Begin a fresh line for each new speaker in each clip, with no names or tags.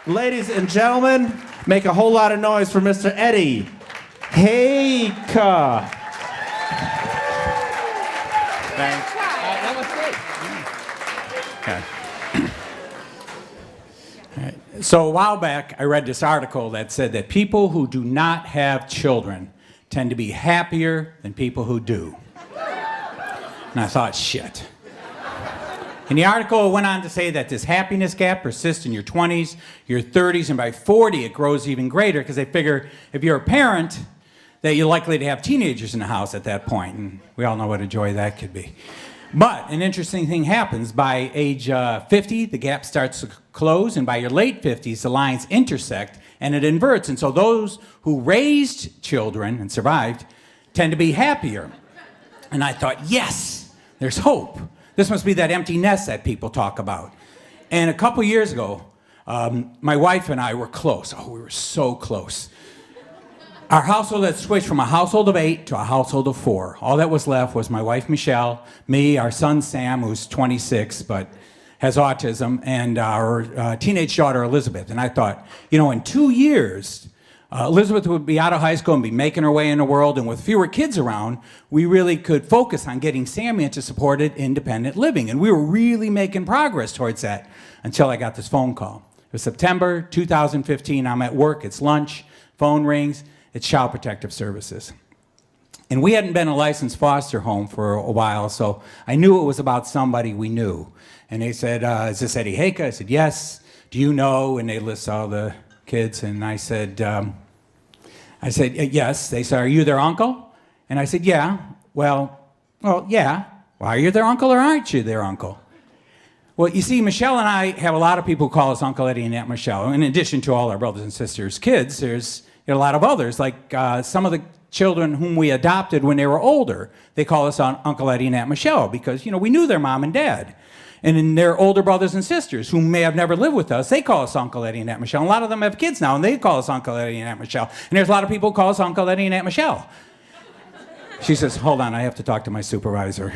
Ladies and gentlemen, make a whole lot of noise for Mr. Eddie Hejka.
Thanks.
That was great.
Okay. All right. So a while back, I read this article that said that people who do not have children tend to be happier than people who do. And I thought, shit. And the article went on to say that this happiness gap persists in your 20s, your 30s, and by 40 it grows even greater because they figure if you're a parent that you're likely to have teenagers in the house at that point. And we all know what a joy that could be. But an interesting thing happens. By age 50, the gap starts to close, and by your late 50s, the lines intersect and it inverts. And so those who raised children and survived tend to be happier. And I thought, yes, there's hope. This must be that empty nest that people talk about. And a couple years ago, my wife and I were close. Oh, we were so close. Our household had switched from a household of 8 to a household of 4. All that was left was my wife, Michelle, me, our son, Sam, who's 26, but has autism, and our teenage daughter, Elizabeth. And I thought, in 2 years, Elizabeth would be out of high school and be making her way in the world, and with fewer kids around, we really could focus on getting Sammy into supported independent living. And we were really making progress towards that until I got this phone call. It was September 2015. I'm at work. It's lunch. Phone rings. It's Child Protective Services. And we hadn't been a licensed foster home for a while, so I knew it was about somebody we knew. And they said, is this Eddie Hejka? I said, yes. Do you know? And they list all the kids, and I said, yes. They said, are you their uncle? And I said, yeah. Well, yeah. Well, are you their uncle or aren't you their uncle? Well, you see, Michelle and I have a lot of people who call us Uncle Eddie and Aunt Michelle. In addition to all our brothers and sisters' kids, there's a lot of others, like some of the children whom we adopted when they were older. They call us Uncle Eddie and Aunt Michelle because, we knew their mom and dad. And then their older brothers and sisters who may have never lived with us, they call us Uncle Eddie and Aunt Michelle. And a lot of them have kids now, and they call us Uncle Eddie and Aunt Michelle. And there's a lot of people who call us Uncle Eddie and Aunt Michelle. She says, hold on, I have to talk to my supervisor.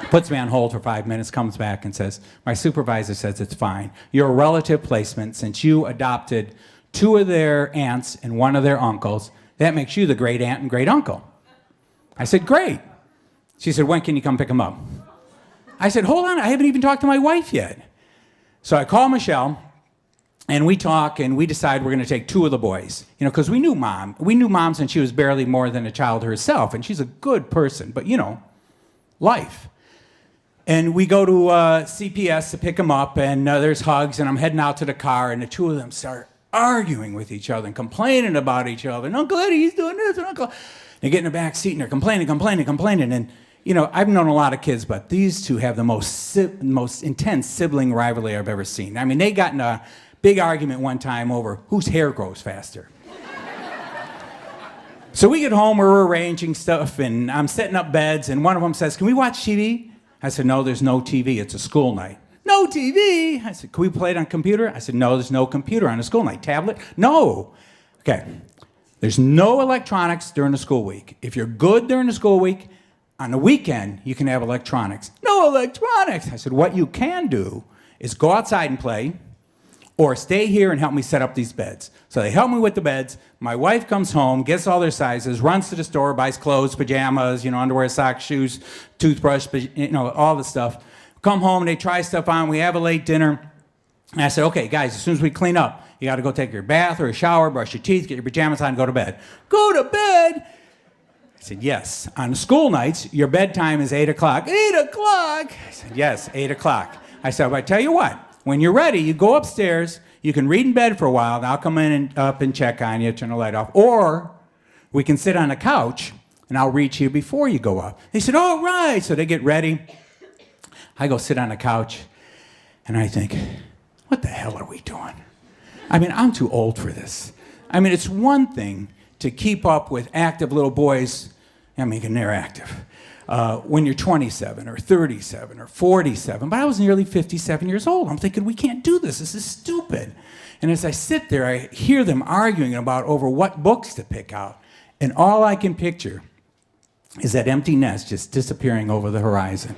Puts me on hold for 5 minutes, comes back and says, my supervisor says it's fine. You're a relative placement since you adopted 2 of their aunts and 1 of their uncles. That makes you the great aunt and great uncle. I said, great. She said, when can you come pick them up? I said, hold on, I haven't even talked to my wife yet. So I call Michelle, and we talk, and we decide we're going to take 2 of the boys. Because we knew Mom. We knew Mom since she was barely more than a child herself, and she's a good person, but life. And we go to CPS to pick them up, and there's hugs, and I'm heading out to the car, and the 2 of them start arguing with each other and complaining about each other. And Uncle Eddie, he's doing this, and Uncle... They get in the back seat, and they're complaining. And I've known a lot of kids, but these 2 have the most intense sibling rivalry I've ever seen. I mean, they got in a big argument one time over whose hair grows faster. So we get home, we're arranging stuff, and I'm setting up beds, and one of them says, can we watch TV? I said, no, there's no TV. It's a school night. No TV? I said, can we play it on computer? I said, no, there's no computer on a school night. Tablet? No. Okay. There's no electronics during the school week. If you're good during the school week, on the weekend, you can have electronics. No electronics! I said, what you can do is go outside and play, or stay here and help me set up these beds. So they help me with the beds. My wife comes home, gets all their sizes, runs to the store, buys clothes, pajamas, underwear, socks, shoes, toothbrush, all the stuff. Come home, they try stuff on, we have a late dinner. And I said, okay, guys, as soon as we clean up, you got to go take your bath or a shower, brush your teeth, get your pajamas on, and go to bed. Go to bed? I said, yes. On school nights, your bedtime is 8 o'clock. 8 o'clock? I said, yes, 8 o'clock. I said, well, I tell you what, when you're ready, you go upstairs, you can read in bed for a while, and I'll come in and up and check on you, turn the light off. Or we can sit on the couch, and I'll reach you before you go up. They said, all right. So they get ready. I go sit on the couch, and I think, what the hell are we doing? I'm too old for this. It's one thing to keep up with active little boys, and they're active, when you're 27 or 37 or 47, but I was nearly 57 years old. I'm thinking, we can't do this. This is stupid. And as I sit there, I hear them arguing about over what books to pick out, and all I can picture is that empty nest just disappearing over the horizon.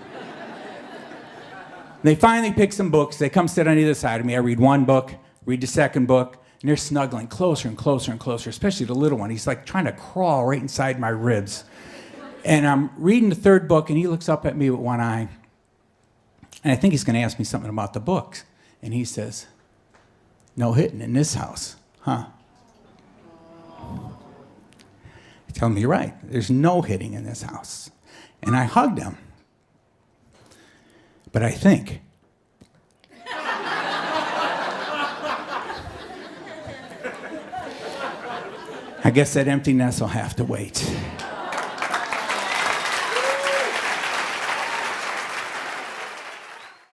They finally pick some books. They come sit on either side of me. I read one book. read the second book, and they're snuggling closer and closer and closer, especially the little one. He's like trying to crawl right inside my ribs. And I'm reading the third book, and he looks up at me with one eye. And I think he's going to ask me something about the books. And he says, "No hitting in this house, huh?" I tell him, "You're right. There's no hitting in this house." And I hugged him. But I think, I guess that empty nest will have to wait.